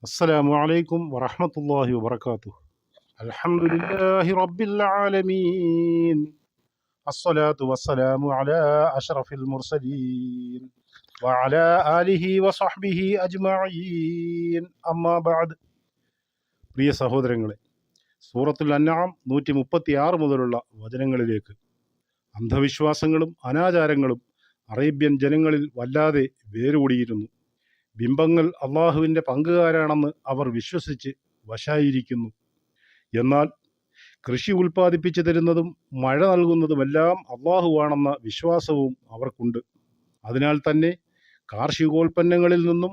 السلام عليكم ورحمة الله وبركاته. الحمد لله رب العالمين. الصلاة والسلام على أشرف المرسلين وعلى آله وصحبه أجمعين. أما بعد. പ്രിയ സഹോദരങ്ങളെ, സൂറത്തുൽ അൻആം 136 മുതലുള്ള വചനങ്ങളിലേക്ക്. അന്ധവിശ്വാസങ്ങളും അനാചാരങ്ങളും അറേബ്യൻ ജനങ്ങളിൽ വല്ലാതെ വേരുകൂടിയിരുന്നു. ബിംബങ്ങൾ അള്ളാഹുവിൻ്റെ പങ്കുകാരാണെന്ന് അവർ വിശ്വസിച്ച് വശായിരിക്കുന്നു. എന്നാൽ കൃഷി ഉൽപ്പാദിപ്പിച്ചു തരുന്നതും മഴ നൽകുന്നതുമെല്ലാം അള്ളാഹുവാണെന്ന വിശ്വാസവും അവർക്കുണ്ട്. അതിനാൽ തന്നെ കാർഷികോൽപ്പന്നങ്ങളിൽ നിന്നും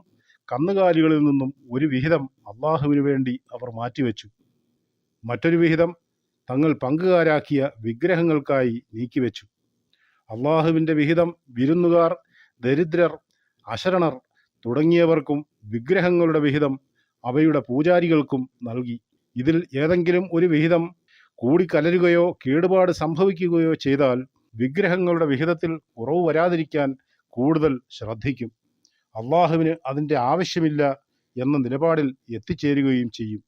കന്നുകാലികളിൽ നിന്നും ഒരു വിഹിതം അള്ളാഹുവിനു വേണ്ടി അവർ മാറ്റിവെച്ചു. മറ്റൊരു വിഹിതം തങ്ങൾ പങ്കുകാരാക്കിയ വിഗ്രഹങ്ങൾക്കായി നീക്കിവെച്ചു. അള്ളാഹുവിൻ്റെ വിഹിതം വിരുന്നുകാർ, ദരിദ്രർ, അശരണർ തുടങ്ങിയവർക്കും വിഗ്രഹങ്ങളുടെ വിഹിതം അവയുടെ പൂജാരികൾക്കും നൽകി. ഇതിൽ ഏതെങ്കിലും ഒരു വിഹിതം കൂടിക്കലരുകയോ കേടുപാട് സംഭവിക്കുകയോ ചെയ്താൽ വിഗ്രഹങ്ങളുടെ വിഹിതത്തിൽ കുറവ് വരാതിരിക്കാൻ കൂടുതൽ ശ്രദ്ധിക്കും. അള്ളാഹുവിന് അതിൻ്റെ ആവശ്യമില്ല എന്ന നിലപാടിൽ എത്തിച്ചേരുകയും ചെയ്യും.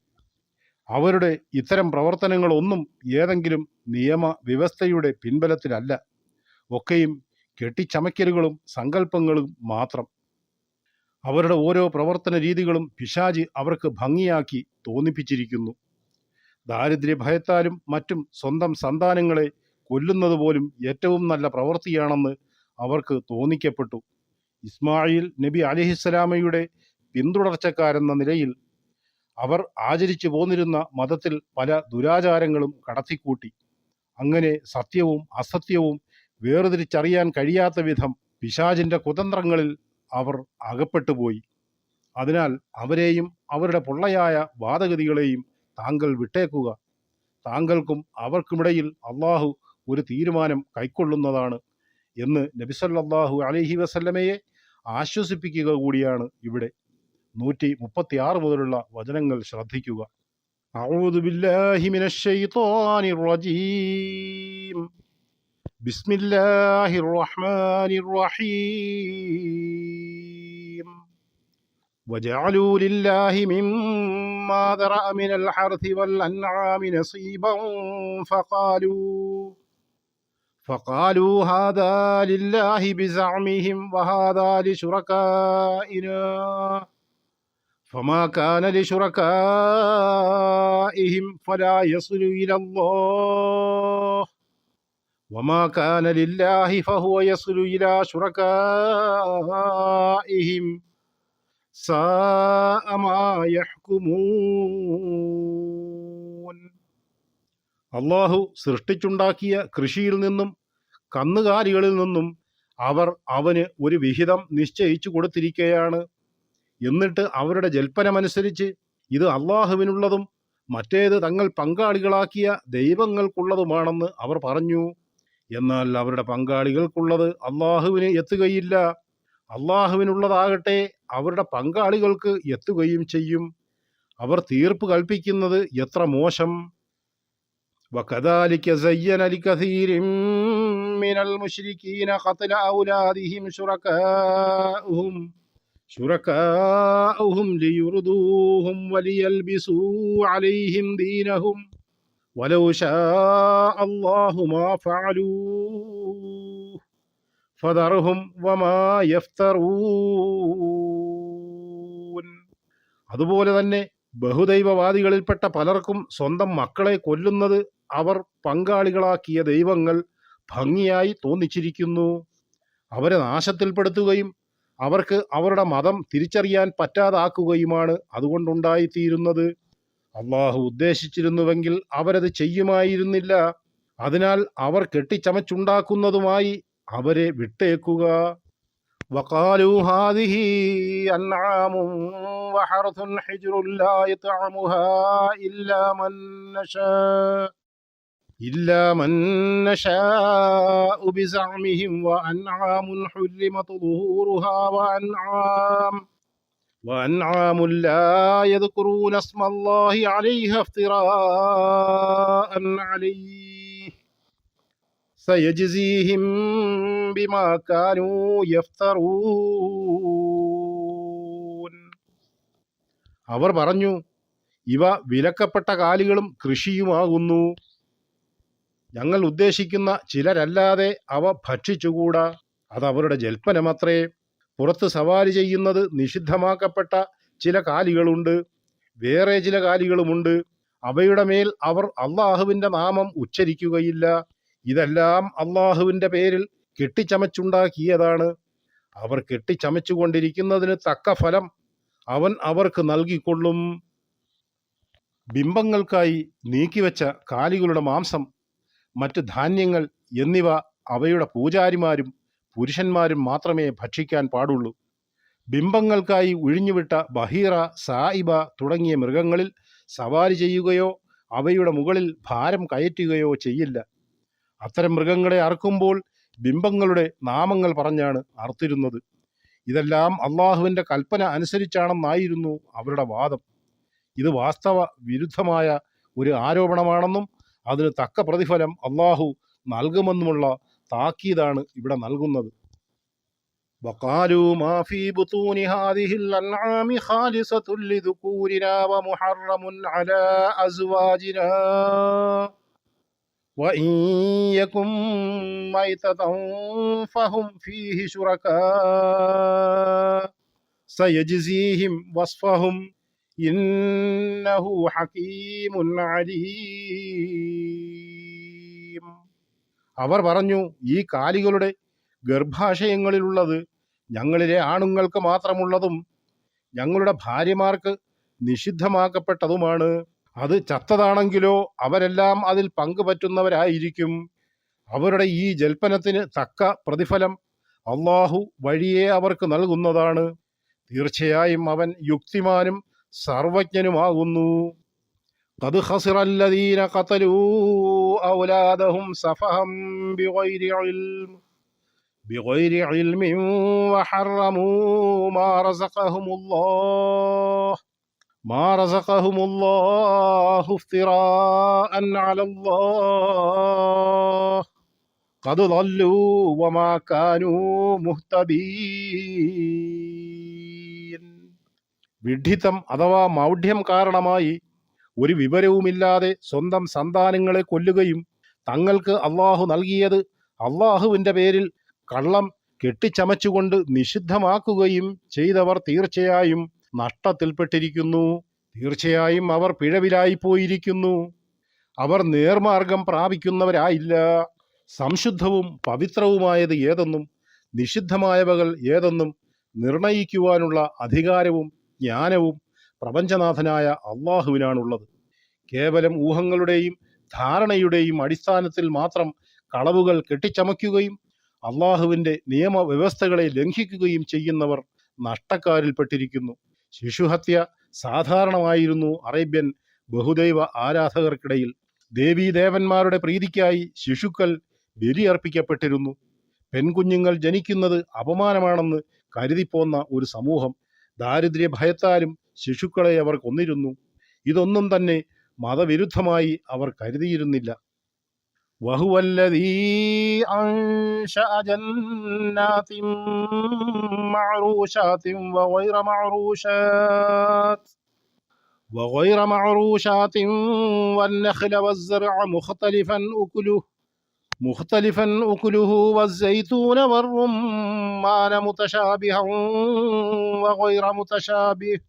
അവരുടെ ഇത്തരം പ്രവർത്തനങ്ങളൊന്നും ഏതെങ്കിലും നിയമ വ്യവസ്ഥയുടെ പിൻബലത്തിലല്ല. ഒക്കെയും കെട്ടിച്ചമയ്ക്കലുകളും സങ്കല്പങ്ങളും മാത്രം. അവരുടെ ഓരോ പ്രവർത്തന രീതികളും പിശാച് അവർക്ക് ഭംഗിയാക്കി തോന്നിപ്പിച്ചിരിക്കുന്നു. ദാരിദ്ര്യഭയത്താലും മറ്റും സ്വന്തം സന്താനങ്ങളെ കൊല്ലുന്നത് പോലും ഏറ്റവും നല്ല പ്രവൃത്തിയാണെന്ന് അവർക്ക് തോന്നിക്കപ്പെട്ടു. ഇസ്മായിൽ നബി അലൈഹിസ്സലാമയുടെ പിന്തുടർച്ചക്കാരെന്ന നിലയിൽ അവർ ആചരിച്ചു പോന്നിരുന്ന മതത്തിൽ പല ദുരാചാരങ്ങളും കടത്തിക്കൂട്ടി. അങ്ങനെ സത്യവും അസത്യവും വേർതിരിച്ചറിയാൻ കഴിയാത്ത വിധം പിശാചിൻ്റെ കുതന്ത്രങ്ങളിൽ അവർ അകപ്പെട്ടുപോയി. അതിനാൽ അവരെയും അവരുടെ പൊള്ളയായ വാദഗതികളെയും താങ്കൾ വിട്ടേക്കുക. താങ്കൾക്കും അവർക്കുമിടയിൽ അള്ളാഹു ഒരു തീരുമാനം കൈക്കൊള്ളുന്നതാണ് എന്ന് നബി സല്ലല്ലാഹു അലൈഹി വസല്ലമയെ ആശ്വസിപ്പിക്കുക കൂടിയാണ് ഇവിടെ. 136 മുതലുള്ള വചനങ്ങൾ ശ്രദ്ധിക്കുക. അഊദു ബില്ലാഹി മിനശ് ശൈത്വാനിർ റജീം. ബിസ്മില്ലാഹിർ റഹ്മാനിർ റഹീം. وجعلوا لله مما ذرأ من الحرث والأنعام نصيبا فقالوا هذا لله بزعمهم وهذا لشركائنا فما كان لشركائهم فلا يصل إلى الله وما كان لله فهو يصل إلى شركائهم ساء ما يحكمون. അള്ളാഹു സൃഷ്ടിച്ചുണ്ടാക്കിയ കൃഷിയിൽ നിന്നും കന്നുകാലികളിൽ നിന്നും അവർ അവന് ഒരു വിഹിതം നിശ്ചയിച്ചു കൊടുത്തിരിക്കുകയാണ്. എന്നിട്ട് അവരുടെ ജൽപ്പനമനുസരിച്ച് ഇത് അള്ളാഹുവിനുള്ളതും മറ്റേത് തങ്ങൾ പങ്കാളികളാക്കിയ ദൈവങ്ങൾക്കുള്ളതുമാണെന്ന് അവർ പറഞ്ഞു. എന്നാൽ അവരുടെ പങ്കാളികൾക്കുള്ളത് അള്ളാഹുവിന് എത്തുകയില്ല. അള്ളാഹുവിനുള്ളതാകട്ടെ അവരുടെ പങ്കാളികൾക്ക് എത്തുകയും ചെയ്യും. അവർ തീർപ്പ് കൽപ്പിക്കുന്നത് എത്ര മോശം. وكذلك زين لكثير من المشركين قتل أولادهم شركاؤهم ليردوهم وليلبسوا عليهم دينهم ولو شاء الله ما فعلوه فذرهم وما يفترون. അതുപോലെ തന്നെ ബഹുദൈവവാദികളിൽപ്പെട്ട പലർക്കും സ്വന്തം മക്കളെ കൊല്ലുന്നത് അവർ പങ്കാളികളാക്കിയ ദൈവങ്ങൾ ഭംഗിയായി തോന്നിച്ചിരിക്കുന്നു. അവരെ നാശത്തിൽപ്പെടുത്തുകയും അവർക്ക് അവരുടെ മതം തിരിച്ചറിയാൻ പറ്റാതാക്കുകയുമാണ് അതുകൊണ്ടുണ്ടായിത്തീരുന്നത്. അള്ളാഹു ഉദ്ദേശിച്ചിരുന്നുവെങ്കിൽ അവരത് ചെയ്യുമായിരുന്നില്ല. അതിനാൽ അവർ കെട്ടിച്ചമച്ചുണ്ടാക്കുന്നതുമായി അവരെ വിട്ടേക്കുക. وقالوا هذه أنعام وحرث حجر لا يطعمها إلا من نشاء بزعمهم وأنعام حرمت ظهورها وأنعام لا يذكرون اسم الله عليها افتراء عليه سيجزيهم بما كانوا يفترون. അവർ പറഞ്ഞു, ഇവ വിലക്കപ്പെട്ട കാലികളും കൃഷിയുമാകുന്നു. ഞങ്ങൾ ഉദ്ദേശിക്കുന്ന ചിലരല്ലാതെ അവ ഭക്ഷിച്ചുകൂടാ. അതവരുടെ ജൽപ്പനമത്രേ. പുറത്ത് സവാരി ചെയ്യുന്നത് നിഷിദ്ധമാക്കപ്പെട്ട ചില കാലികളുണ്ട്, വേറെ ചില കാലികളുമുണ്ട്. അവയുടെ മേൽ അവർ അള്ളാഹുവിൻ്റെ നാമം ഉച്ചരിക്കുകയില്ല. ഇതെല്ലാം അള്ളാഹുവിൻ്റെ പേരിൽ കെട്ടിച്ചമച്ചുണ്ടാക്കിയതാണ്. അവർ കെട്ടിച്ചമച്ചുകൊണ്ടിരിക്കുന്നതിന് തക്ക ഫലം അവൻ അവർക്ക് നൽകിക്കൊള്ളും. ബിംബങ്ങൾക്കായി നീക്കിവെച്ച കാലികളുടെ മാംസം, മറ്റ് ധാന്യങ്ങൾ എന്നിവ അവയുടെ പൂജാരിമാരും പുരുഷന്മാരും മാത്രമേ ഭക്ഷിക്കാൻ പാടുള്ളൂ. ബിംബങ്ങൾക്കായി ഒഴിഞ്ഞുവിട്ട ബഹീറ, സായിബ തുടങ്ങിയ മൃഗങ്ങളിൽ സവാരി ചെയ്യുകയോ അവയുടെ മുകളിൽ ഭാരം കയറ്റുകയോ ചെയ്യില്ല. അത്തരം മൃഗങ്ങളെ അറുക്കുമ്പോൾ ബിംബങ്ങളുടെ നാമങ്ങൾ പറഞ്ഞാണ് അറുത്തിരുന്നത്. ഇതെല്ലാം അള്ളാഹുവിൻ്റെ കൽപ്പന അനുസരിച്ചാണെന്നായിരുന്നു അവരുടെ വാദം. ഇത് വാസ്തവ വിരുദ്ധമായ ഒരു ആരോപണമാണെന്നും അതിന് തക്ക പ്രതിഫലം അള്ളാഹു നൽകുമെന്നുമുള്ള താക്കീതാണ് ഇവിടെ നൽകുന്നത്. وقالوا ما في بطون هذه الأنعام خالصة لذكورنا ومحرم على أزواجنا وإن يكن ميتة فهم فيه شركاء سيجزيهم وصفهم إنه حكيم عليم. അവർ പറഞ്ഞു, ഈ കാലികളുടെ ഗർഭാശയങ്ങളിലുള്ളത് ഞങ്ങളിലെ ആണുങ്ങൾക്ക് മാത്രമുള്ളതും ഞങ്ങളുടെ ഭാര്യമാർക്ക് നിഷിദ്ധമാക്കപ്പെട്ടതുമാണ്. അത് ചത്തതാണെങ്കിലോ അവരെല്ലാം അതിൽ പങ്കുപറ്റുന്നവരായിരിക്കും. അവരുടെ ഈ ജൽപ്പനത്തിന് തക്ക പ്രതിഫലം അള്ളാഹു വഴിയെ അവർക്ക് നൽകുന്നതാണ്. തീർച്ചയായും അവൻ യുക്തിമാനും സർവജ്ഞനുമാകുന്നു. ഖദ് ഖസിറല്ലദീന ഖതലൂ ഔലാദഹും സഫഹം بغير علم وحرموا ما رزقهم الله افتراء على الله قد ضلوا وما كانوا مهتدين. വിഡ്ഢിത്തം അഥവാ മൗഢ്യം കാരണമായി ഒരു വിവരവുമില്ലാതെ സ്വന്തം സന്താനങ്ങളെ കൊല്ലുകയും തങ്ങൾക്ക് അള്ളാഹു നൽകിയത് അള്ളാഹുവിൻ്റെ പേരിൽ കള്ളം കെട്ടിച്ചമച്ചുകൊണ്ട് നിഷിദ്ധമാക്കുകയും ചെയ്തവർ തീർച്ചയായും നഷ്ടത്തിൽപ്പെട്ടിരിക്കുന്നു. തീർച്ചയായും അവർ പിഴവിലായിപ്പോയിരിക്കുന്നു. അവർ നേർമാർഗം പ്രാപിക്കുന്നവരായില്ല. സംശുദ്ധവും പവിത്രവുമായത് ഏതെന്നും നിഷിദ്ധമായവകൾ ഏതെന്നും നിർണയിക്കുവാനുള്ള അധികാരവും ജ്ഞാനവും പ്രപഞ്ചനാഥനായ അള്ളാഹുവിനാണുള്ളത്. കേവലം ഊഹങ്ങളുടെയും ധാരണയുടെയും അടിസ്ഥാനത്തിൽ മാത്രം കളവുകൾ കെട്ടിച്ചമയ്ക്കുകയും അള്ളാഹുവിൻ്റെ നിയമവ്യവസ്ഥകളെ ലംഘിക്കുകയും ചെയ്യുന്നവർ നഷ്ടക്കാരിൽപ്പെട്ടിരിക്കുന്നു. ശിശുഹത്യ സാധാരണമായിരുന്നു അറേബ്യൻ ബഹുദൈവ ആരാധകർക്കിടയിൽ. ദേവീദേവന്മാരുടെ പ്രീതിക്കായി ശിശുക്കൾ ബലിയർപ്പിക്കപ്പെട്ടിരുന്നു. പെൺകുഞ്ഞുങ്ങൾ ജനിക്കുന്നത് അപമാനമാണെന്ന് കരുതിപ്പോന്ന ഒരു സമൂഹം ദാരിദ്ര്യ ഭയത്താലും ശിശുക്കളെ അവർ കൊന്നിരുന്നു. ഇതൊന്നും തന്നെ മതവിരുദ്ധമായി അവർ കരുതിയിരുന്നില്ല. وهو الذي أنشأ جنات معروشات وغير معروشات والنخل والزرع مختلفا أكله والزيتون والرمان متشابها وغير متشابه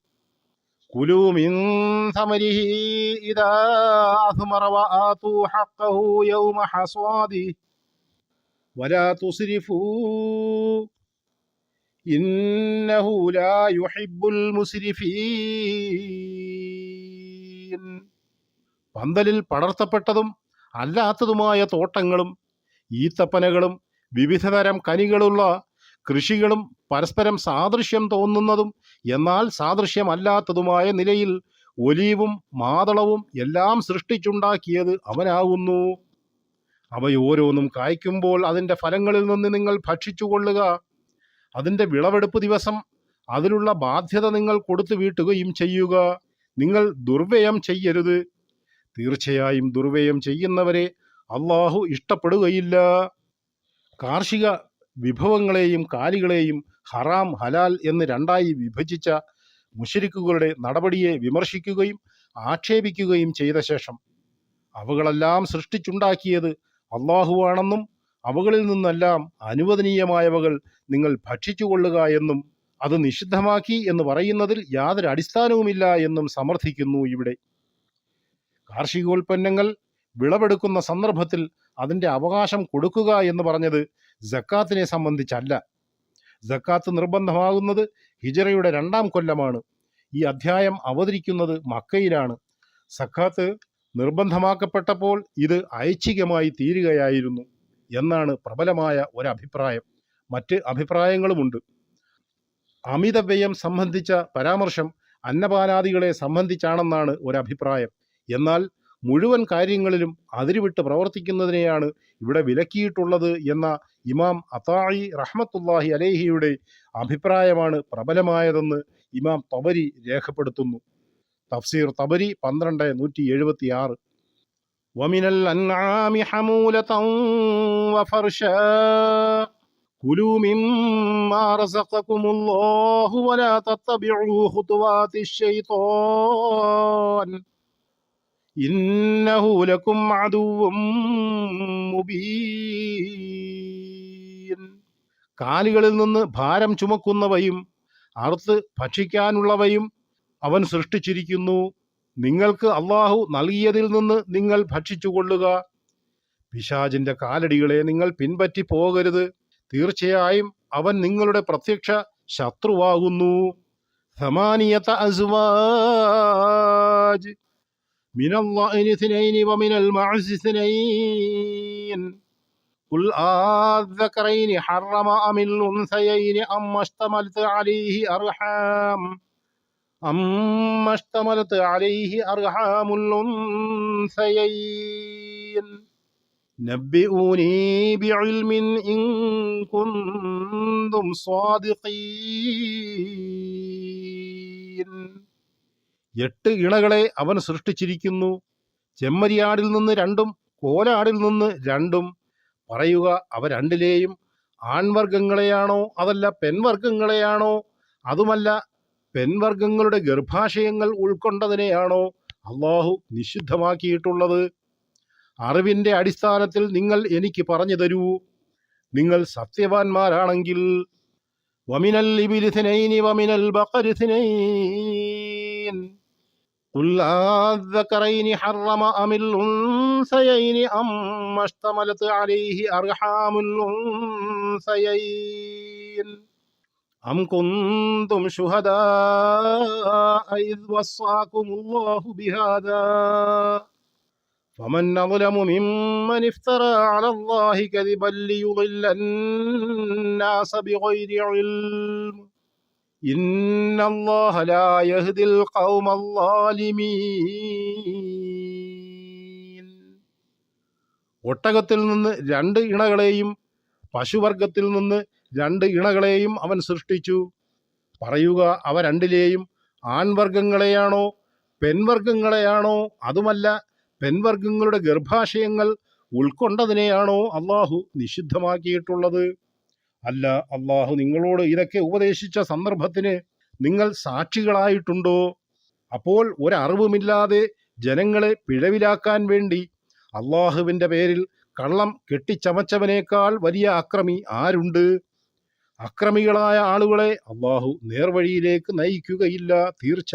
كلوا من ثمره إذا أثمر وآتوا حقه يوم حصاده ولا تسرفوا إنه لا يحب المسرفين. പന്തലിൽ പടർത്തപ്പെട്ടതും അല്ലാത്തതുമായ തോട്ടങ്ങളും ഈത്തപ്പനകളും വിവിധതരം കനികളുള്ള കൃഷികളും പരസ്പരം സാദൃശ്യം തോന്നുന്നതും എന്നാൽ സാദൃശ്യമല്ലാത്തതുമായ നിലയിൽ ഒലീവും മാതളവും എല്ലാം സൃഷ്ടിച്ചുണ്ടാക്കിയത് അവനാകുന്നു. അവയോരോന്നും കായ്ക്കുമ്പോൾ അതിൻ്റെ ഫലങ്ങളിൽ നിന്ന് നിങ്ങൾ ഭക്ഷിച്ചുകൊള്ളുക. അതിൻ്റെ വിളവെടുപ്പ് ദിവസം അതിലുള്ള ബാധ്യത നിങ്ങൾ കൊടുത്തു വീട്ടുകയും ചെയ്യുക. നിങ്ങൾ ദുർവ്യയം ചെയ്യരുത്. തീർച്ചയായും ദുർവ്യയം ചെയ്യുന്നവരെ അള്ളാഹു ഇഷ്ടപ്പെടുകയില്ല. കാർഷിക വിഭവങ്ങളെയും കാലികളെയും ഹറാം ഹലാൽ എന്ന് രണ്ടായി വിഭജിച്ച മുശ്രിക്കുകളുടെ നടപടിയെ വിമർശിക്കുകയും ആക്ഷേപിക്കുകയും ചെയ്ത ശേഷം അവകളെല്ലാം സൃഷ്ടിച്ചുണ്ടാക്കിയത് അള്ളാഹുവാണെന്നും അവകളിൽ നിന്നെല്ലാം അനുവദനീയമായവകൾ നിങ്ങൾ ഭക്ഷിച്ചുകൊള്ളുക എന്നും അത് നിഷിദ്ധമാക്കി എന്ന് പറയുന്നതിൽ യാതൊരു അടിസ്ഥാനവുമില്ല എന്നും സമർത്ഥിക്കുന്നു. ഇവിടെ കാർഷികോൽപ്പന്നങ്ങൾ വിളവെടുക്കുന്ന സന്ദർഭത്തിൽ അതിൻ്റെ അവകാശം കൊടുക്കുക എന്ന് പറഞ്ഞത് സക്കാത്തിനെ സംബന്ധിച്ചല്ല. സക്കാത്ത് നിർബന്ധമാകുന്നത് ഹിജറയുടെ 2-ാം കൊല്ലമാണ്. ഈ അധ്യായം അവതരിക്കുന്നത് മക്കയിലാണ്. സക്കാത്ത് നിർബന്ധമാക്കപ്പെട്ടപ്പോൾ ഇത് ഐച്ഛികമായി തീരുകയായിരുന്നു എന്നാണ് പ്രബലമായ ഒരഭിപ്രായം. മറ്റ് അഭിപ്രായങ്ങളുമുണ്ട്. അമിതവ്യയം സംബന്ധിച്ച പരാമർശം അന്നപാനാദികളെ സംബന്ധിച്ചാണെന്നാണ് ഒരഭിപ്രായം. എന്നാൽ മുഴുവൻ കാര്യങ്ങളിലും അതിരുവിട്ട് പ്രവർത്തിക്കുന്നതിനെയാണ് ഇവിടെ വിലക്കിയിട്ടുള്ളത് എന്ന ഇമാം അതാഇ റഹ്മത്തുള്ളാഹി അലൈഹിയുടെ അഭിപ്രായമാണ് പ്രബലമായതെന്ന് ഇമാം തബരി രേഖപ്പെടുത്തുന്നു. തഫ്സീർ തബരി 12-176. വമിനൽ അൻആമി ഹമൂലതൻ വഫർശാ കുലൂ മിമ്മാ റസഖകുമുല്ലാഹു വലാ തത്തബിഉ ഖുതുവാതിശ് ശൈത്വാൻ ഇന്നഹു ലക്കും അദുവ്വും മുബീൻ. കാലുകളിൽ നിന്ന് ഭാരം ചുമക്കുന്നവയും അറുത്ത് ഭക്ഷിക്കാനുള്ളവയും അവൻ സൃഷ്ടിച്ചിരിക്കുന്നു. നിങ്ങൾക്ക് അള്ളാഹു നൽകിയതിൽ നിന്ന് നിങ്ങൾ ഭക്ഷിച്ചുകൊള്ളുക. പിശാചിന്റെ കാലടികളെ നിങ്ങൾ പിൻപറ്റി പോകരുത്. തീർച്ചയായും അവൻ നിങ്ങളുടെ പ്രത്യക്ഷ ശത്രുവാകുന്നു. ثمانية أزواج من الضأن 2 ومن المعز 2 قل الذكرين حرم أم الأنثيين أما اشتملت عليه أرحام الأنثيين نبئوني بعلم إن كنتم صادقين. 8 ഇണകളെ അവൻ സൃഷ്ടിച്ചിരിക്കുന്നു. ചെമ്മരിയാടിൽ നിന്ന് 2 കോലാടിൽ നിന്ന് 2. പറയുക, അവ രണ്ടിലെയും ആൺവർഗങ്ങളെയാണോ അതല്ല പെൺവർഗങ്ങളെയാണോ? അതുമല്ല പെൺവർഗങ്ങളുടെ ഗർഭാശയങ്ങൾ ഉൾക്കൊണ്ടതിനെയാണോ അള്ളാഹു നിഷിദ്ധമാക്കിയിട്ടുള്ളത്? അറിവിന്റെ അടിസ്ഥാനത്തിൽ നിങ്ങൾ എനിക്ക് പറഞ്ഞു തരൂ, നിങ്ങൾ സത്യവാന്മാരാണെങ്കിൽ. വമിനൽ ഇബിലി 2 വമിനൽ ബഖരി 2 ഖുൽ അദ്ദകറൈനി ഹറമ അമിൽ ഉൻസയൈനി അമ്മ ഇശ്തമലത് അലൈഹി അർഹാമുൽ ഉൻസയൈൻ അം കുന്തും ശുഹദാഅ ഇദ് വസ്സാകുമുല്ലാഹു ബിഹാദാ فمن أظلم ممن افترى على الله كذبا ليضل الناس بغير علم إن الله لا يهدي القوم الظالمين. ഒട്ടകത്തിൽ നിന്ന് 2 ഇണകളെയും പശുവർഗത്തിൽ നിന്ന് 2 ഇണകളെയും അവൻ സൃഷ്ടിച്ചു. പറയുക, അവ രണ്ടിലെയും ആൺവർഗങ്ങളെയാണോ പെൺവർഗങ്ങളെയാണോ? അതുമല്ല പെൺവർഗങ്ങളുടെ ഗർഭാശയങ്ങൾ ഉൾക്കൊണ്ടതിനെയാണോ അള്ളാഹു നിഷിദ്ധമാക്കിയിട്ടുള്ളത്? അല്ല, അള്ളാഹു നിങ്ങളോട് ഇതൊക്കെ ഉപദേശിച്ച സന്ദർഭത്തിന് നിങ്ങൾ സാക്ഷികളായിട്ടുണ്ടോ? അപ്പോൾ ഒരറിവുമില്ലാതെ ജനങ്ങളെ പിഴവിലാക്കാൻ വേണ്ടി അള്ളാഹുവിൻ്റെ പേരിൽ കള്ളം കെട്ടിച്ചമച്ചവനേക്കാൾ വലിയ അക്രമി ആരുണ്ട്? അക്രമികളായ ആളുകളെ അള്ളാഹു നേർവഴിയിലേക്ക് നയിക്കുകയില്ല, തീർച്ച.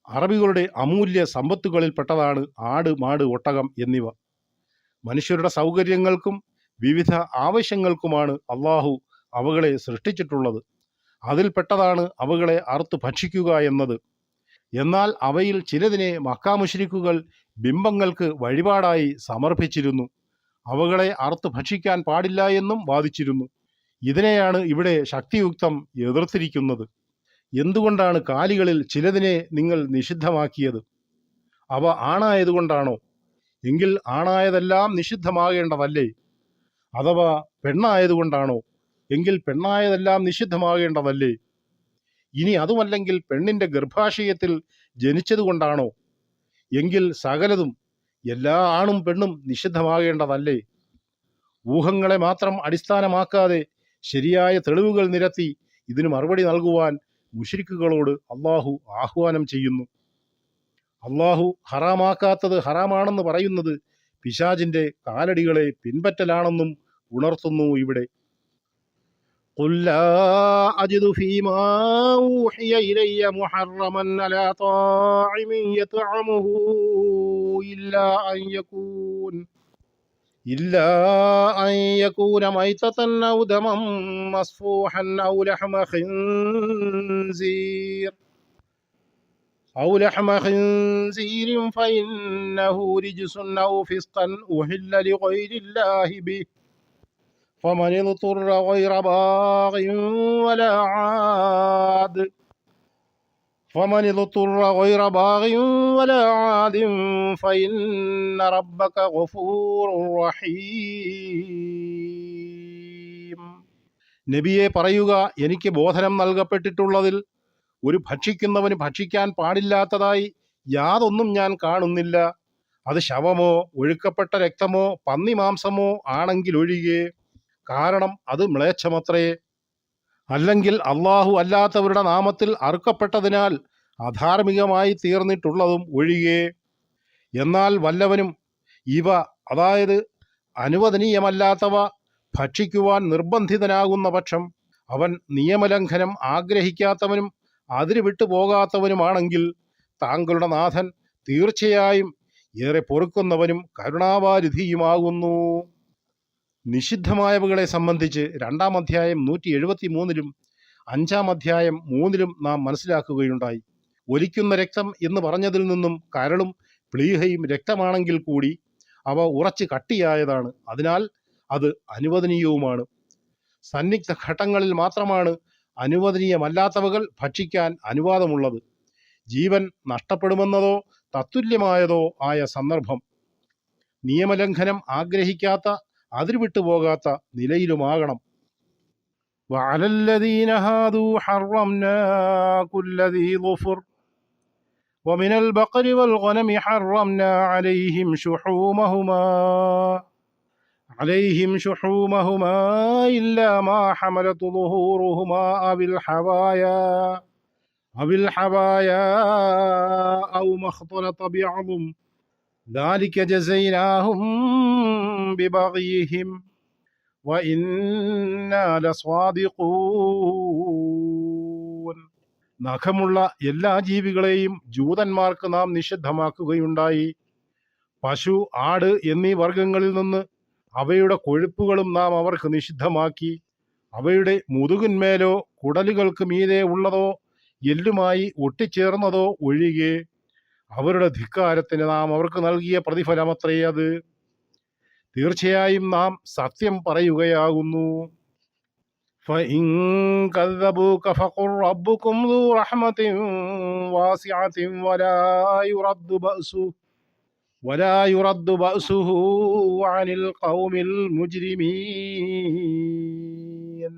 അറബികളുടെ അമൂല്യ സമ്പത്തുകളിൽപ്പെട്ടതാണ് ആട്, മാട്, ഒട്ടകം എന്നിവ. മനുഷ്യരുടെ സൗകര്യങ്ങൾക്കും വിവിധ ആവശ്യങ്ങൾക്കുമാണ് അള്ളാഹു അവകളെ സൃഷ്ടിച്ചിട്ടുള്ളത്. അതിൽപ്പെട്ടതാണ് അവകളെ അറുത്ത് ഭക്ഷിക്കുക എന്നത്. എന്നാൽ അവയിൽ ചിലതിനെ മക്കാ മുശ്രിക്കുകൾ ബിംബങ്ങൾക്ക് വഴിപാടായി സമർപ്പിച്ചിരുന്നു. അവകളെ അറുത്ത് ഭക്ഷിക്കാൻ പാടില്ല എന്നും വാദിച്ചിരുന്നു. ഇതിനെയാണ് ഇവിടെ ശക്തിയുക്തം എതിർത്തിരിക്കുന്നത്. എന്തുകൊണ്ടാണ് കാലികളിൽ ചിലതിനെ നിങ്ങൾ നിഷിദ്ധമാക്കിയത്? അവ ആണായതുകൊണ്ടാണോ? എങ്കിൽ ആണായതെല്ലാം നിഷിദ്ധമാകേണ്ടതല്ലേ? അഥവാ പെണ്ണായതുകൊണ്ടാണോ? എങ്കിൽ പെണ്ണായതെല്ലാം നിഷിദ്ധമാകേണ്ടതല്ലേ? ഇനി അതുമല്ലെങ്കിൽ പെണ്ണിന്റെ ഗർഭാശയത്തിൽ ജനിച്ചതുകൊണ്ടാണോ? എങ്കിൽ സകലതും, എല്ലാ ആണും പെണ്ണും നിഷിദ്ധമാകേണ്ടതല്ലേ? ഊഹങ്ങളെ മാത്രം അടിസ്ഥാനമാക്കാതെ ശരിയായ തെളിവുകൾ നിരത്തി ഇതിന് മറുപടി നൽകുവാൻ മുശ്രിക്കുകളോട് അള്ളാഹു ആഹ്വാനം ചെയ്യുന്നു. അള്ളാഹു ഹറാമാക്കാത്തത് ഹറാമാണെന്ന് പറയുന്നത് പിശാചിന്റെ കാലടികളെ പിൻപറ്റലാണെന്നും ഉണർത്തുന്നു ഇവിടെ. قل لا أجد فيما أوحي إلي محرما على طاعم يطعمه إلا أن يكون ميتة أو دما مصفوحا أو لحم خنزير فإنه رجس أو فسقا أهل لغير الله به فمن اضطر غير باغ ولا عاد فإن ربك غفور رحيم. നബിയെ പറയുക, എനിക്ക് ബോധനം നൽകപ്പെട്ടിട്ടുള്ളതിൽ ഒരു ഭക്ഷിക്കുന്നവന് ഭക്ഷിക്കാൻ പാടില്ലാത്തതായി യാതൊന്നും ഞാൻ കാണുന്നില്ല. അത് ശവമോ ഒഴുക്കപ്പെട്ട രക്തമോ പന്നിമാംസമോ ആണെങ്കിലൊഴികെ, കാരണം അത് മ്ലേച്ഛമത്രേ. അല്ലെങ്കിൽ അള്ളാഹു അല്ലാത്തവരുടെ നാമത്തിൽ അറുക്കപ്പെട്ടതിനാൽ അധാർമികമായി തീർന്നിട്ടുള്ളതും ഒഴികെ. എന്നാൽ വല്ലവനും ഇവ, അതായത് അനുവദനീയമല്ലാത്തവ ഭക്ഷിക്കുവാൻ നിർബന്ധിതനാകുന്ന പക്ഷം അവൻ നിയമലംഘനം ആഗ്രഹിക്കാത്തവനും അതിര് വിട്ടു പോകാത്തവനുമാണെങ്കിൽ താങ്കളുടെ നാഥൻ തീർച്ചയായും ഏറെ പൊറുക്കുന്നവനും കരുണാവാരിധിയുമാകുന്നു. നിഷിദ്ധമായവകളെ സംബന്ധിച്ച് 2-ാം അധ്യായം 173 5-ാം അധ്യായം 3 നാം മനസ്സിലാക്കുകയുണ്ടായി. ഒലിക്കുന്ന രക്തം എന്ന് പറഞ്ഞതിൽ നിന്നും കരളും പ്ലീഹയും രക്തമാണെങ്കിൽ കൂടി അവ ഉറച്ച് കട്ടിയായതാണ്. അതിനാൽ അത് അനുവദനീയവുമാണ്. സന്നിഗ്ധ ഘട്ടങ്ങളിൽ മാത്രമാണ് അനുവദനീയമല്ലാത്തവകൾ ഭക്ഷിക്കാൻ അനുവാദമുള്ളത്. ജീവൻ നഷ്ടപ്പെടുമെന്നതോ തത്തുല്യമായതോ ആയ സന്ദർഭം, നിയമലംഘനം ആഗ്രഹിക്കാത്ത അതിർവിട്ടുപോകാത്ത നിലയിലുമാകണം. وعلى الذين هادوا حرمنا كل ذي ظفر ومن البقر والغنم حرمنا عليهم شحومهما إلا ما حملت ظهورهما أو الحوايا أو ما اختلط بعظم ذلك جزيناهم ببغيهم وإنا لصادقون. നഖമുള്ള എല്ലാ ജീവികളെയും ജൂതന്മാർക്ക് നാം നിഷിദ്ധമാക്കുകയുണ്ടായി. പശു, ആട് എന്നീ വർഗങ്ങളിൽ നിന്ന് അവയുടെ കൊഴുപ്പുകളും നാം അവർക്ക് നിഷിദ്ധമാക്കി. അവയുടെ മുതുകിന്മേലോ കുടലുകൾക്ക് മീതെ ഉള്ളതോ എല്ലുമായി ഒട്ടിച്ചേർന്നതോ ഒഴികെ. അവരുടെ ധിക്കാരത്തിന് നാം അവർക്ക് നൽകിയ പ്രതിഫലമത്രേ അത്. തീർച്ചയായും നാം സത്യം പറയുകയാകുന്നു. فإن كذبوك فقل ربكم ذو رحمة واسعة ولا يرد بأسه عن القوم المجرمين.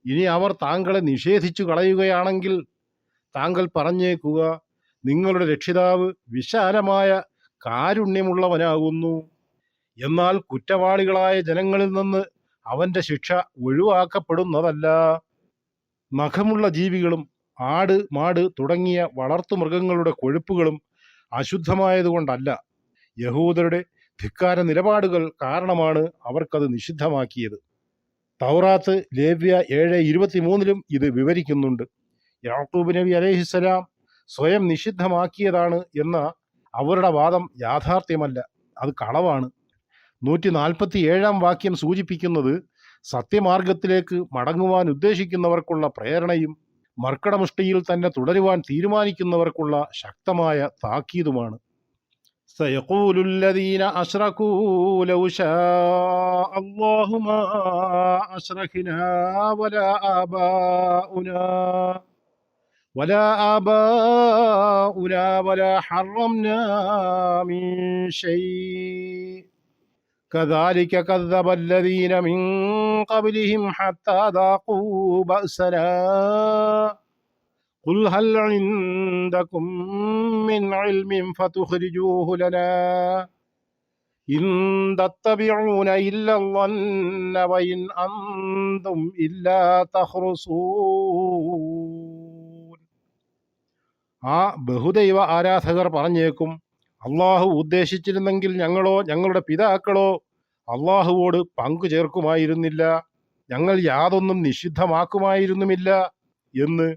ഇനി അവർ താങ്കളെ നിഷേധിച്ചു കളയുകയാണെങ്കിൽ താങ്കൾ പറഞ്ഞേക്കുക, നിങ്ങളുടെ രക്ഷിതാവ് വിശാലമായ കാരുണ്യമുള്ളവനാകുന്നു. എന്നാൽ കുറ്റവാളികളായ ജനങ്ങളിൽ നിന്ന് അവന്റെ ശിക്ഷ ഒഴിവാക്കപ്പെടുന്നതല്ല. നഖമുള്ള ജീവികളും ആട്, മാട് തുടങ്ങിയ വളർത്തുമൃഗങ്ങളുടെ കൊഴുപ്പുകളും അശുദ്ധമായതുകൊണ്ടല്ല. യഹൂദരുടെ ധിക്കാര നിലപാടുകൾ കാരണമാണ് അവർക്കത് നിഷിദ്ധമാക്കിയത്. തൗറാത്ത് ലേവ്യ 7:23 ഇത് വിവരിക്കുന്നുണ്ട്. യാക്കൂബ് നബി അലൈഹിസ്സലാം സ്വയം നിഷിദ്ധമാക്കിയതാണ് എന്ന അവരുടെ വാദം യാഥാർത്ഥ്യമല്ല, അത് കളവാണ്. 147-ാം വാക്യം സൂചിപ്പിക്കുന്നത് സത്യമാർഗത്തിലേക്ക് മടങ്ങുവാൻ ഉദ്ദേശിക്കുന്നവർക്കുള്ള പ്രേരണയും മർക്കടമുഷ്ടിയിൽ തന്നെ തുടരുവാൻ തീരുമാനിക്കുന്നവർക്കുള്ള ശക്തമായ താക്കീതുമാണ്. سيقول الذين أشركوا لو شاء الله ما أشركنا ولا آباؤنا ولا حرمنا من شيء كذلك كذب الذين من قبلهم حتى ذاقوا بأسنا قل هل عندكم من علم فتخرجوه لنا إن تتبعون إلا الظن وإن أنتم إلا تخرصون. ആ ബഹുദൈവ ആരാധകർ പറഞ്ഞേക്കും, അള്ളാഹു ഉദ്ദേശിച്ചിരുന്നെങ്കിൽ ഞങ്ങളോ ഞങ്ങളുടെ പിതാക്കളോ അള്ളാഹുവോട് പങ്കു ചേർക്കുമായിരുന്നില്ല, ഞങ്ങൾ യാതൊന്നും നിഷിദ്ധമാക്കുമായിരുന്നുമില്ല എന്ന്.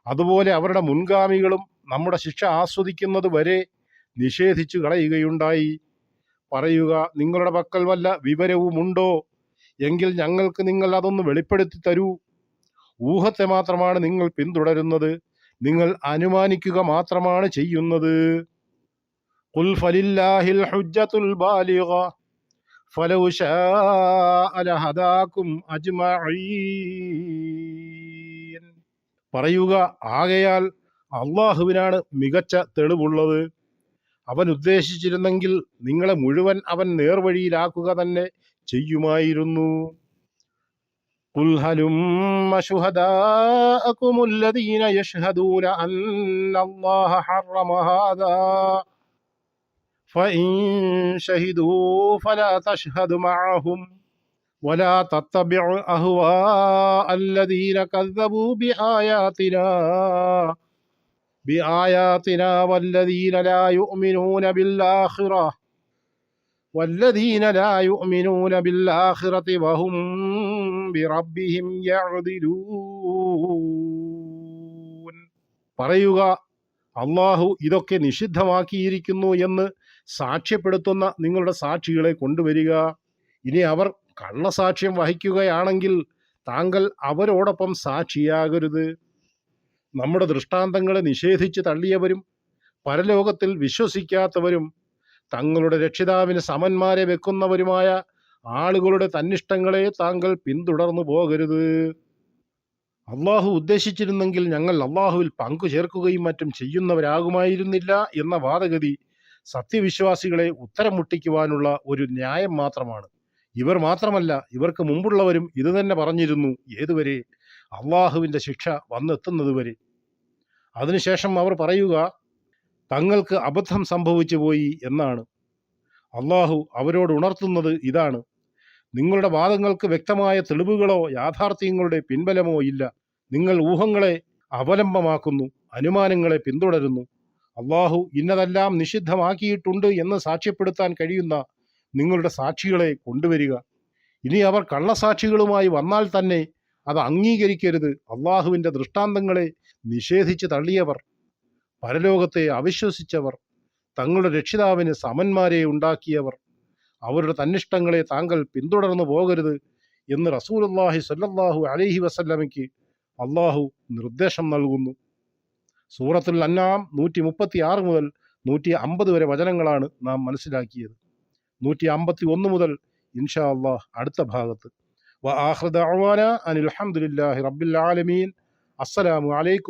അതുപോലെ അവരുടെ മുൻഗാമികളും നമ്മുടെ ശിക്ഷ ആസ്വദിക്കുന്നത് വരെ നിഷേധിച്ചു കളയുകയുണ്ടായി. പറയുക, നിങ്ങളുടെ പക്കൽ വല്ല വിവരവുമുണ്ടോ? എങ്കിൽ ഞങ്ങൾക്ക് നിങ്ങൾ അതൊന്ന് വെളിപ്പെടുത്തി തരൂ. ഊഹത്തെ മാത്രമാണ് നിങ്ങൾ പിന്തുടരുന്നത്, നിങ്ങൾ അനുമാനിക്കുക മാത്രമാണ് ചെയ്യുന്നത്. ഖുൽ ഫലില്ലാഹിൽ ഹുജ്ജത്തുൽ ബാലിഗ ഫലൗ ശാഅ ലഹദാകും അജ്മഈൻ. പറയുക, ആകയാൽ അള്ളാഹുവിനാണ് മികച്ച തെളിവുള്ളത്. അവൻ ഉദ്ദേശിച്ചിരുന്നെങ്കിൽ നിങ്ങളെ മുഴുവൻ അവൻ നേർവഴിയിലാക്കുക തന്നെ ചെയ്യുമായിരുന്നു. ഖുൽ ഹലുമ്മ ശുഹദാഅകുമുല്ലദീന യശ്ഹദൂന അന്നല്ലാഹ ഹറമ ഹാദാ ഫഇൻ ശഹിദൂ ഫലാ തശ്ഹദ് മഅഹും വലാ തത്തബിഉ അഹ്വാഅ അല്ലദീന കദ്ദബൂ ബിആയാതിനാ വല്ലദീന ലാ യുഅ്മിനൂന ബിൽആഖിറതി വഹും ബിറബ്ബിഹിം യഅ്ദിലൂൻ. പറയുക, അള്ളാഹു ഇതൊക്കെ നിഷിദ്ധമാക്കിയിരിക്കുന്നു എന്ന് സാക്ഷ്യപ്പെടുത്തുന്ന നിങ്ങളുടെ സാക്ഷികളെ കൊണ്ടുവരിക. ഇനി അവർ കള്ളസാക്ഷ്യം വഹിക്കുകയാണെങ്കിൽ താങ്കൾ അവരോടൊപ്പം സാക്ഷിയാകരുത്. നമ്മുടെ ദൃഷ്ടാന്തങ്ങളെ നിഷേധിച്ച് തള്ളിയവരും പരലോകത്തിൽ വിശ്വസിക്കാത്തവരും തങ്ങളുടെ രക്ഷിതാവിന് സമന്മാരെ വെക്കുന്നവരുമായ ആളുകളുടെ തന്നിഷ്ടങ്ങളെ താങ്കൾ പിന്തുടർന്നു പോകരുത്. അള്ളാഹു ഉദ്ദേശിച്ചിരുന്നെങ്കിൽ ഞങ്ങൾ അള്ളാഹുവിൽ പങ്കു ചേർക്കുകയും മറ്റും ചെയ്യുന്നവരാകുമായിരുന്നില്ല എന്ന വാദഗതി സത്യവിശ്വാസികളെ ഉത്തരം മുട്ടിക്കുവാനുള്ള ഒരു ന്യായം മാത്രമാണ്. ഇവർ മാത്രമല്ല, ഇവർക്ക് മുമ്പുള്ളവരും ഇത് തന്നെ പറഞ്ഞിരുന്നു. ഏതുവരെ? അള്ളാഹുവിൻ്റെ ശിക്ഷ വന്നെത്തുന്നതുവരെ. അതിനുശേഷം അവർ പറയുക, തങ്ങൾക്ക് അബദ്ധം സംഭവിച്ചു പോയി എന്നാണ്. അള്ളാഹു അവരോട് ഉണർത്തുന്നത് ഇതാണ്: നിങ്ങളുടെ വാദങ്ങൾക്ക് വ്യക്തമായ തെളിവുകളോ യാഥാർത്ഥ്യങ്ങളുടെ പിൻബലമോ ഇല്ല. നിങ്ങൾ ഊഹങ്ങളെ അവലംബമാക്കുന്നു, അനുമാനങ്ങളെ പിന്തുടരുന്നു. അള്ളാഹു ഇന്നതെല്ലാം നിഷിദ്ധമാക്കിയിട്ടുണ്ട് എന്ന് സാക്ഷ്യപ്പെടുത്താൻ കഴിയുന്ന നിങ്ങളുടെ സാക്ഷികളെ കൊണ്ടുവരിക. ഇനി അവർ കള്ളസാക്ഷികളുമായി വന്നാൽ തന്നെ അത് അംഗീകരിക്കരുത്. അള്ളാഹുവിൻ്റെ ദൃഷ്ടാന്തങ്ങളെ നിഷേധിച്ച് തള്ളിയവർ, പരലോകത്തെ അവിശ്വസിച്ചവർ, തങ്ങളുടെ രക്ഷിതാവിന് സമന്മാരെ ഉണ്ടാക്കിയവർ, അവരുടെ തന്നിഷ്ടങ്ങളെ താങ്കൾ പിന്തുടർന്നു പോകരുത് എന്ന് റസൂലുള്ളാഹി സ്വല്ലല്ലാഹു അലൈഹി വസല്ലമയ്ക്ക് അള്ളാഹു നിർദ്ദേശം നൽകുന്നു. സൂറത്തുൽ അൻആം 136 മുതൽ 150 വരെ വചനങ്ങളാണ് നാം മനസ്സിലാക്കിയത്. 151 മുതൽ ഇൻഷാ അല്ലാഹ് അടുത്ത ഭാഗത്ത്. വ ആഖിറു ദഅ്വാനാ അനിൽ ഹംദുലില്ലാഹി റബ്ബിൽ ആലമീൻ. അസ്സലാമു അലൈക്കും.